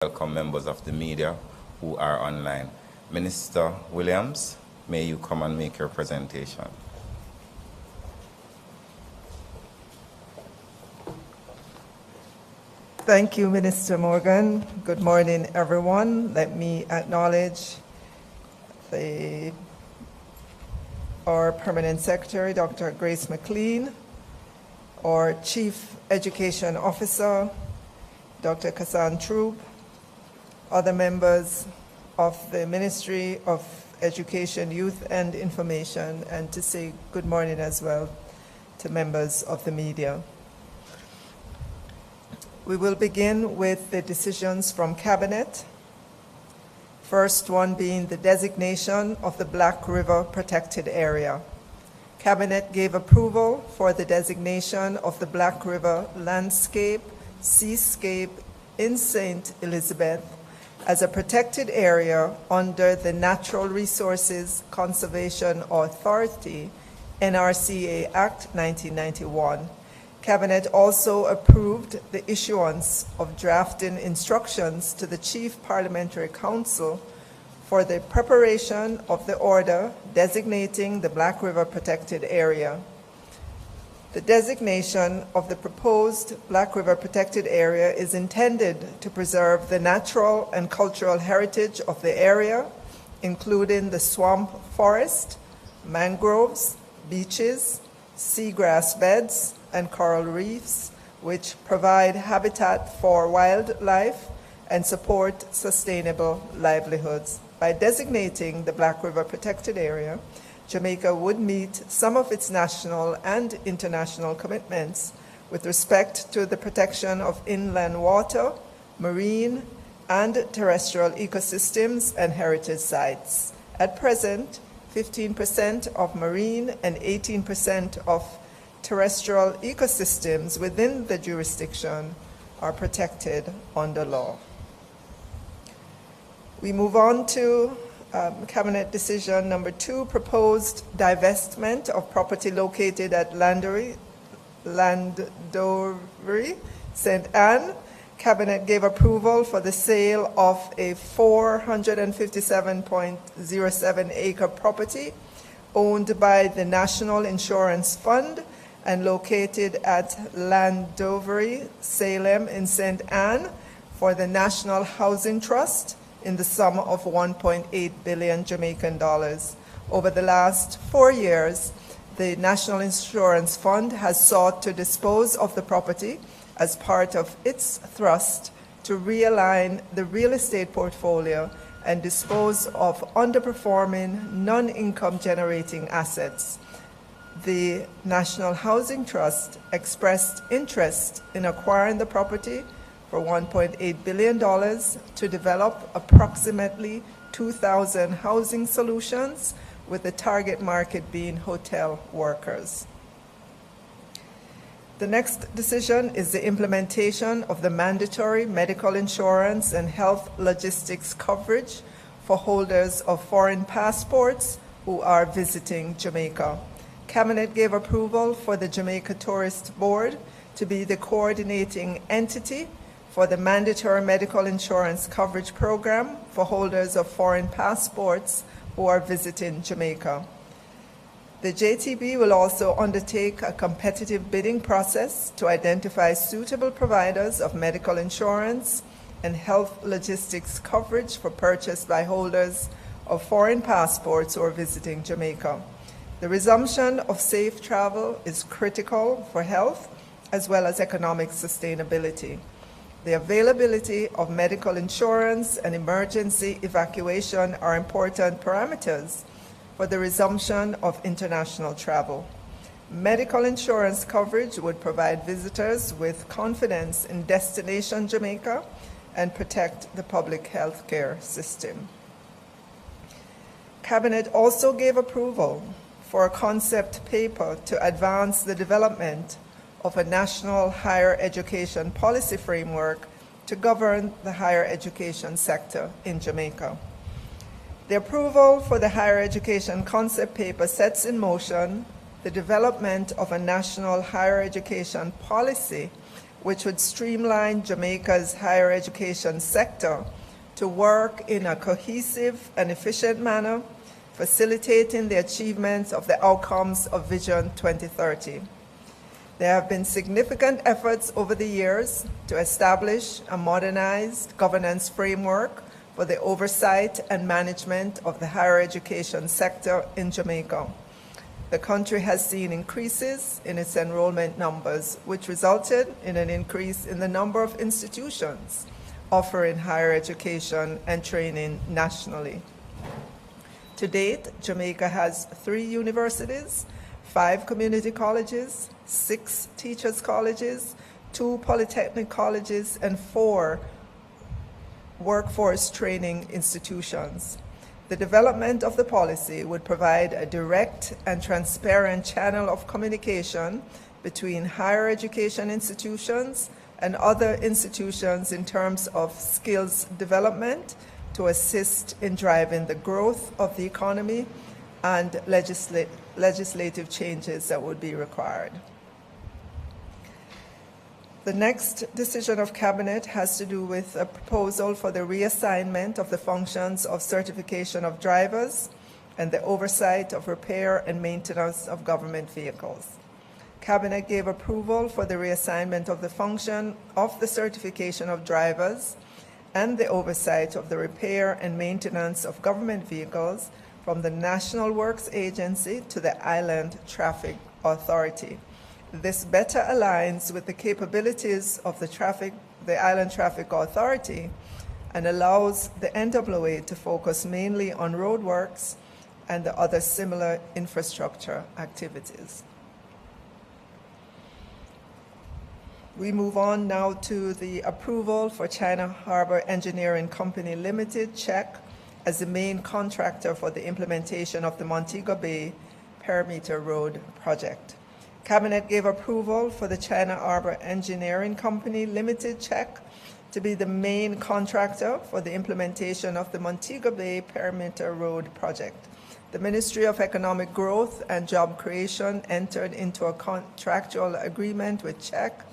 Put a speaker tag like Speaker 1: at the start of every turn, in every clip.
Speaker 1: Welcome members of the media who are online. Minister Williams, may you come and make your presentation.
Speaker 2: Thank you, Minister Morgan. Good morning, everyone. Let me acknowledge our Permanent Secretary, Dr. Grace McLean, our Chief Education Officer, Dr. Kassan Troop, other members of the Ministry of Education, Youth and Information, and to say good morning as well to members of the media. We will begin with the decisions from Cabinet. First one being the designation of the Black River Protected Area. Cabinet gave approval for the designation of the Black River Landscape Seascape in St. Elizabeth as a protected area under the Natural Resources Conservation Authority, NRCA Act 1991. Cabinet also approved the issuance of drafting instructions to the Chief Parliamentary Council for the preparation of the order designating the Black River Protected Area. The designation of the proposed Black River Protected Area is intended to preserve the natural and cultural heritage of the area, including the swamp forest, mangroves, beaches, seagrass beds, and coral reefs, which provide habitat for wildlife and support sustainable livelihoods. By designating the Black River Protected Area, Jamaica would meet some of its national and international commitments with respect to the protection of inland water, marine, and terrestrial ecosystems and heritage sites. At present, 15% of marine and 18% of terrestrial ecosystems within the jurisdiction are protected under law. We move on to Cabinet Decision Number 2, proposed divestment of property located at Landovery, St. Anne. Cabinet gave approval for the sale of a 457.07 acre property owned by the National Insurance Fund and located at Landovery, Salem in St. Anne for the National Housing Trust in the sum of 1.8 billion Jamaican dollars. Over the last 4 years, the National Insurance Fund has sought to dispose of the property as part of its thrust to realign the real estate portfolio and dispose of underperforming, non-income generating assets. The National Housing Trust expressed interest in acquiring the property for $1.8 billion to develop approximately 2,000 housing solutions, with the target market being hotel workers. The next decision is the implementation of the mandatory medical insurance and health logistics coverage for holders of foreign passports who are visiting Jamaica. Cabinet gave approval for the Jamaica Tourist Board to be the coordinating entity for the mandatory medical insurance coverage program for holders of foreign passports who are visiting Jamaica. The JTB will also undertake a competitive bidding process to identify suitable providers of medical insurance and health logistics coverage for purchase by holders of foreign passports who are visiting Jamaica. The resumption of safe travel is critical for health as well as economic sustainability. The availability of medical insurance and emergency evacuation are important parameters for the resumption of international travel. Medical insurance coverage would provide visitors with confidence in destination Jamaica and protect the public health care system. Cabinet also gave approval for a concept paper to advance the development of a national higher education policy framework to govern the higher education sector in Jamaica. The approval for the higher education concept paper sets in motion the development of a national higher education policy which would streamline Jamaica's higher education sector to work in a cohesive and efficient manner, facilitating the achievement of the outcomes of Vision 2030. There have been significant efforts over the years to establish a modernized governance framework for the oversight and management of the higher education sector in Jamaica. The country has seen increases in its enrollment numbers, which resulted in an increase in the number of institutions offering higher education and training nationally. To date, Jamaica has 3 universities, 5 community colleges, 6 teachers' colleges, 2 polytechnic colleges, and 4 workforce training institutions. The development of the policy would provide a direct and transparent channel of communication between higher education institutions and other institutions in terms of skills development to assist in driving the growth of the economy and legislative changes that would be required. The next decision of Cabinet has to do with a proposal for the reassignment of the functions of certification of drivers and the oversight of repair and maintenance of government vehicles. Cabinet gave approval for the reassignment of the function of the certification of drivers and the oversight of the repair and maintenance of government vehicles from the National Works Agency to the Island Traffic Authority. This better aligns with the capabilities of the Island Traffic Authority and allows the NWA to focus mainly on roadworks and the other similar infrastructure activities. We move on now to the approval for China Harbor Engineering Company Limited, CHEC, as the main contractor for the implementation of the Montego Bay Perimeter Road project. Cabinet gave approval for the China Harbor Engineering Company Limited, CHEC, to be the main contractor for the implementation of the Montego Bay Perimeter Road project. The Ministry of Economic Growth and Job Creation entered into a contractual agreement with CHEC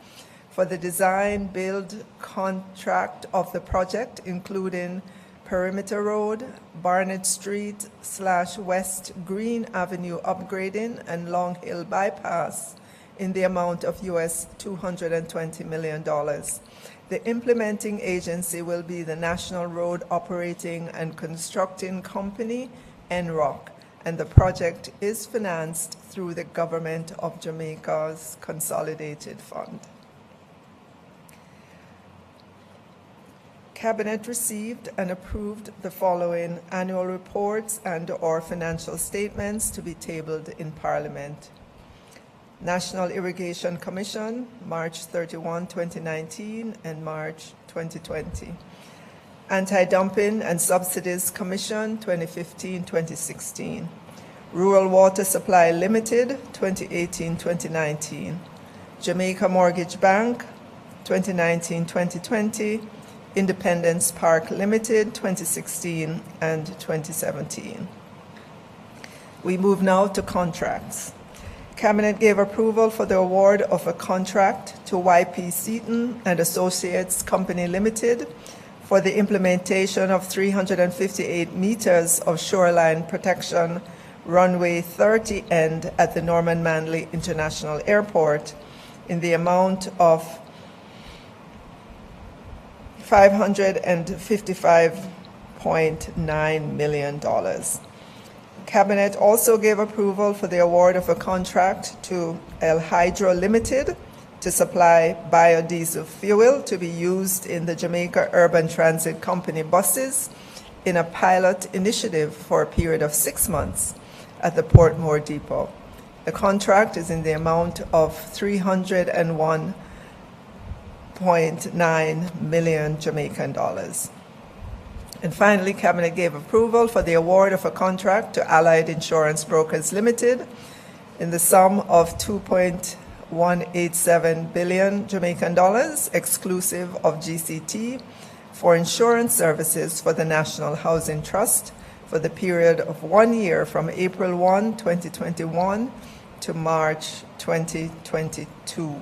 Speaker 2: for the design build contract of the project, including Perimeter Road, Barnett Street / West Green Avenue upgrading, and Long Hill Bypass in the amount of US $220 million. The implementing agency will be the National Road Operating and Constructing Company, NROC, and the project is financed through the Government of Jamaica's Consolidated Fund. Cabinet received and approved the following annual reports and/or financial statements to be tabled in Parliament. National Irrigation Commission, March 31, 2019 and March 2020. Anti-Dumping and Subsidies Commission, 2015-2016. Rural Water Supply Limited, 2018-2019. Jamaica Mortgage Bank, 2019-2020. Independence Park Limited, 2016 and 2017. We move now to contracts. Cabinet gave approval for the award of a contract to YP Seaton and Associates Company Limited for the implementation of 358 meters of shoreline protection runway 30 end at the Norman Manley International Airport in the amount of $555.9 million. Cabinet also gave approval for the award of a contract to El Hydro Limited to supply biodiesel fuel to be used in the Jamaica Urban Transit Company buses in a pilot initiative for a period of 6 months at the Portmore Depot. The contract is in the amount of $301.9 million Jamaican dollars. And finally, Cabinet gave approval for the award of a contract to Allied Insurance Brokers Limited in the sum of $2.187 billion Jamaican dollars, exclusive of GCT, for insurance services for the National Housing Trust for the period of 1 year from April 1, 2021 to March 2022.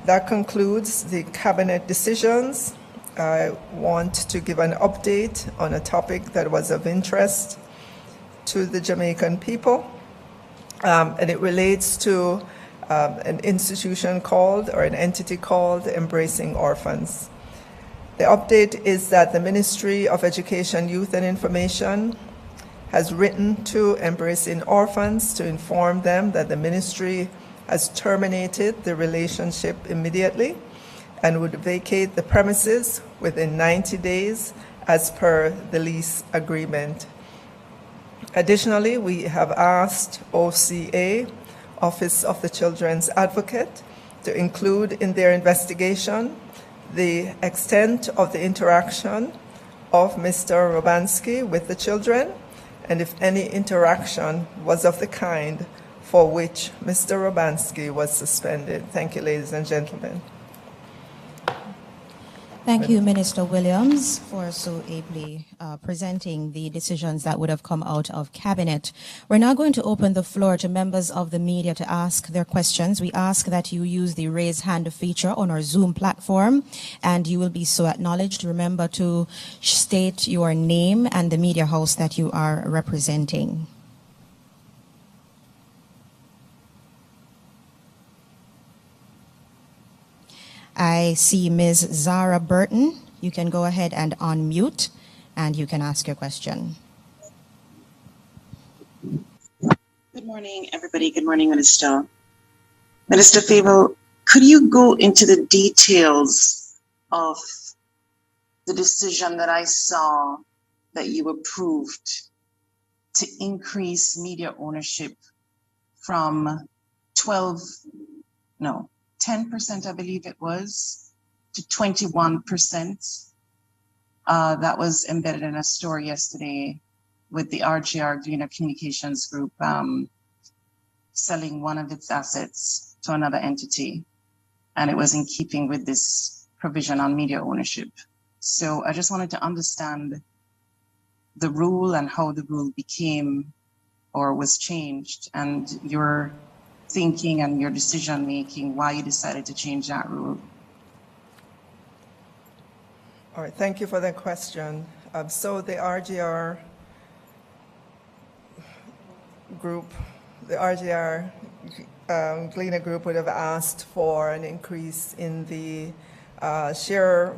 Speaker 2: That concludes the cabinet decisions. I want to give an update on a topic that was of interest to the Jamaican people, and it relates to an institution called, or an entity called, Embracing Orphans. The update is that the Ministry of Education, Youth and Information has written to Embracing Orphans to inform them that the ministry has terminated the relationship immediately and would vacate the premises within 90 days as per the lease agreement. Additionally, we have asked OCA, Office of the Children's Advocate, to include in their investigation the extent of the interaction of Mr. Robansky with the children, and if any interaction was of the kind for which Mr. Robansky was suspended. Thank you, ladies and gentlemen.
Speaker 3: Thank you, Minister Williams, for so ably presenting the decisions that would have come out of Cabinet. We're now going to open the floor to members of the media to ask their questions. We ask that you use the raise hand feature on our Zoom platform, and you will be so acknowledged. Remember to state your name and the media house that you are representing. I see Ms. Zara Burton. You can go ahead and unmute, and you can ask your question.
Speaker 4: Good morning, everybody. Good morning, Minister. Minister Fable, could you go into the details of the decision that I saw that you approved to increase media ownership from 10%, I believe it was, to 21%. That was embedded in a story yesterday with the RGR Gleaner Communications Group selling one of its assets to another entity. And it was in keeping with this provision on media ownership. So I just wanted to understand the rule and how the rule became or was changed, and your thinking and your decision making, why you decided to change that rule.
Speaker 2: All right, thank you for that question. So the RGR group, the RGR Gleaner group would have asked for an increase in the share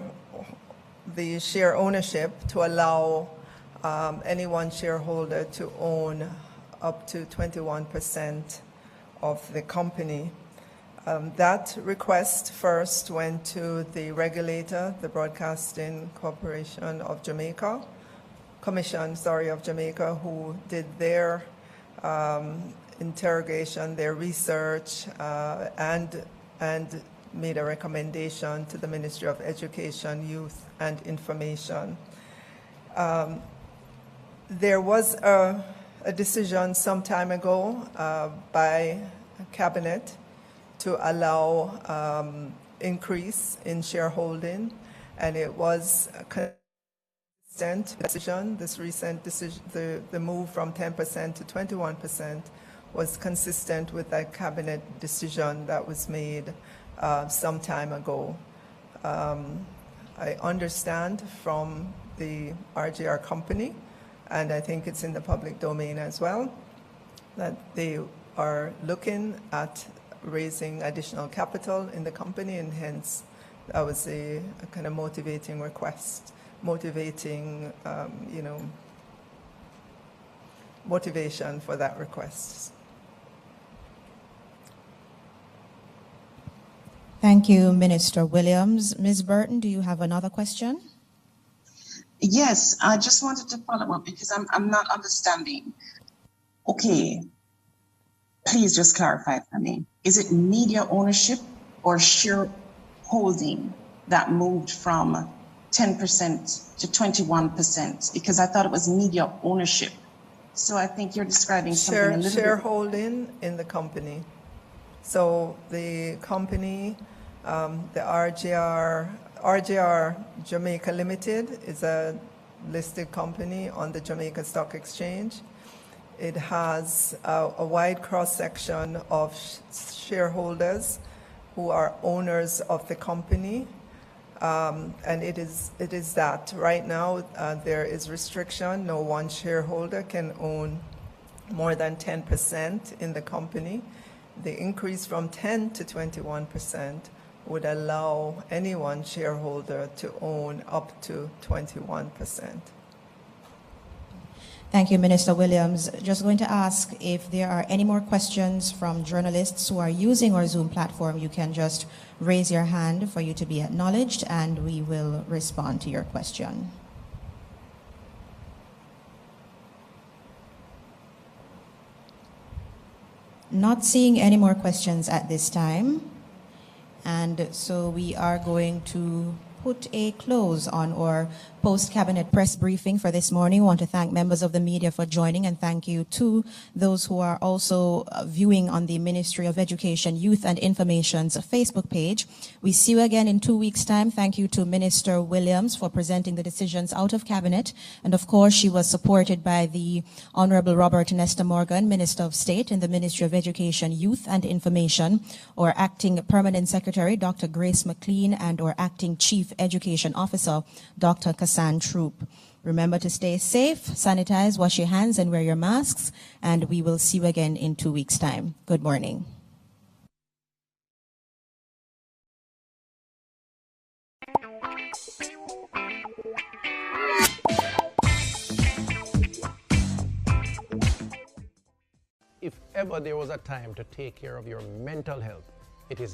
Speaker 2: ownership to allow any one shareholder to own up to 21% of the company. That request first went to the regulator, the Broadcasting Corporation of Jamaica, Commission, of Jamaica, who did their interrogation, their research, and made a recommendation to the Ministry of Education, Youth and Information. There was a decision some time ago by Cabinet to allow increase in shareholding, and it was a consistent decision. This recent decision, the move from 10% to 21%, was consistent with that Cabinet decision that was made some time ago. I understand from the RGR company, and I think it's in the public domain as well, that they are looking at raising additional capital in the company, and hence that was a kind of motivating request, motivation for that request.
Speaker 3: Thank you, Minister Williams. Ms. Burton, do you have another question?
Speaker 4: Yes, I just wanted to follow up because I'm not understanding. Okay, please just clarify for me. Is it media ownership or shareholding that moved from 10% to 21%? Because I thought it was media ownership. So I think you're describing something a little
Speaker 2: shareholding in the company. So the company, the RGR Jamaica Limited is a listed company on the Jamaica Stock Exchange. It has a wide cross-section of shareholders who are owners of the company. And it is that right now there is restriction. No one shareholder can own more than 10% in the company. The increase from 10 to 21% would allow any one shareholder to own up to 21%.
Speaker 3: Thank you, Minister Williams. Just going to ask if there are any more questions from journalists who are using our Zoom platform. You can just raise your hand for you to be acknowledged, and we will respond to your question. Not seeing any more questions at this time, and so we are going to put a close on our post-cabinet press briefing for this morning. We want to thank members of the media for joining, and thank you to those who are also viewing on the Ministry of Education, Youth and Information's Facebook page. We see you again in 2 weeks' time. Thank you to Minister Williams for presenting the decisions out of Cabinet. And of course, she was supported by the Honorable Robert Nesta Morgan, Minister of State in the Ministry of Education, Youth and Information, our Acting Permanent Secretary, Dr. Grace McLean, and our Acting Chief Education Officer, Dr. Kassan Troop. Remember to stay safe, sanitize, wash your hands, and wear your masks. And we will see you again in 2 weeks' time. Good morning.
Speaker 5: If ever there was a time to take care of your mental health,